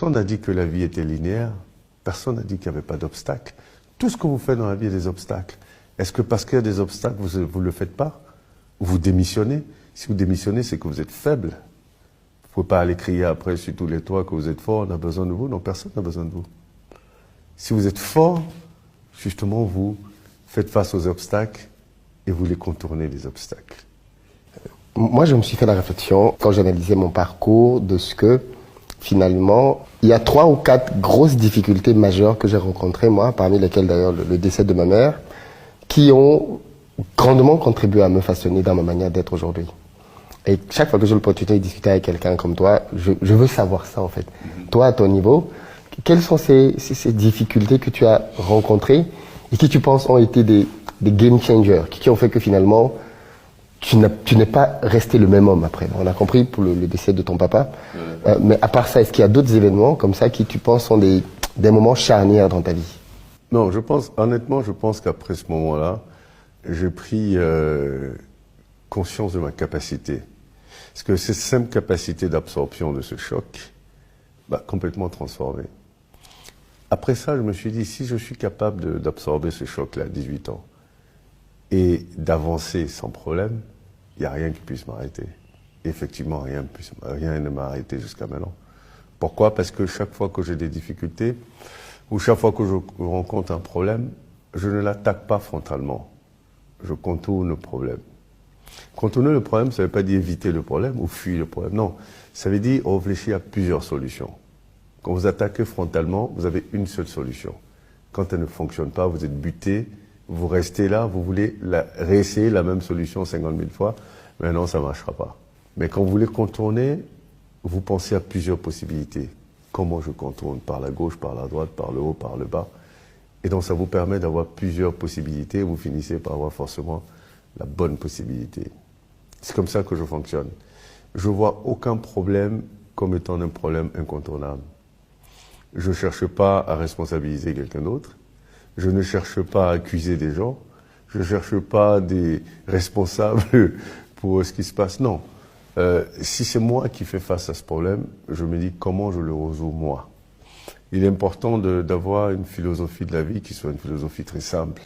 Personne n'a dit que la vie était linéaire. Personne n'a dit qu'il n'y avait pas d'obstacles. Tout ce que vous faites dans la vie est des obstacles. Est-ce que parce qu'il y a des obstacles, vous ne le faites pas? Ou vous démissionnez? Si vous démissionnez, c'est que vous êtes faible. Vous ne pouvez pas aller crier après sur tous les toits que vous êtes fort, on a besoin de vous. Non, personne n'a besoin de vous. Si vous êtes fort, justement, vous faites face aux obstacles et vous les contournez, les obstacles. Moi, je me suis fait la réflexion, quand j'analysais mon parcours, de ce que, finalement, il y a 3 ou 4 grosses difficultés majeures que j'ai rencontrées, moi, parmi lesquelles d'ailleurs le décès de ma mère, qui ont grandement contribué à me façonner dans ma manière d'être aujourd'hui. Et chaque fois que j'ai l'opportunité de discuter avec quelqu'un comme toi, je veux savoir ça, en fait. Toi, à ton niveau, quelles sont ces difficultés que tu as rencontrées et qui, tu penses, ont été des game changers, qui ont fait que, finalement, tu n'es pas resté le même homme après. On a compris pour le décès de ton papa. Mais à part ça, est-ce qu'il y a d'autres événements comme ça qui, tu penses, sont des moments charnières dans ta vie? Non, honnêtement, je pense qu'après ce moment-là, j'ai pris conscience de ma capacité. Parce que cette simple capacité d'absorption de ce choc m'a complètement transformé. Après ça, je me suis dit, si je suis capable d'absorber ce choc-là à 18 ans et d'avancer sans problème, il n'y a rien qui puisse m'arrêter. Effectivement, rien ne m'a arrêté jusqu'à maintenant. Pourquoi? Parce que chaque fois que j'ai des difficultés, ou chaque fois que je rencontre un problème, je ne l'attaque pas frontalement. Je contourne le problème. Contourner le problème, ça ne veut pas dire éviter le problème ou fuir le problème. Non, ça veut dire réfléchir à plusieurs solutions. Quand vous attaquez frontalement, vous avez une seule solution. Quand elle ne fonctionne pas, vous êtes buté, vous restez là, vous voulez réessayer la même solution 50 000 fois, mais non, ça ne marchera pas. Mais quand vous voulez contourner, vous pensez à plusieurs possibilités. Comment je contourne? Par la gauche, par la droite, par le haut, par le bas. Et donc ça vous permet d'avoir plusieurs possibilités, vous finissez par avoir forcément la bonne possibilité. C'est comme ça que je fonctionne. Je ne vois aucun problème comme étant un problème incontournable. Je ne cherche pas à responsabiliser quelqu'un d'autre. Je ne cherche pas à accuser des gens. Je ne cherche pas des responsables pour ce qui se passe. Non. Si c'est moi qui fais face à ce problème, je me dis comment je le résous moi. Il est important d'avoir une philosophie de la vie qui soit une philosophie très simple.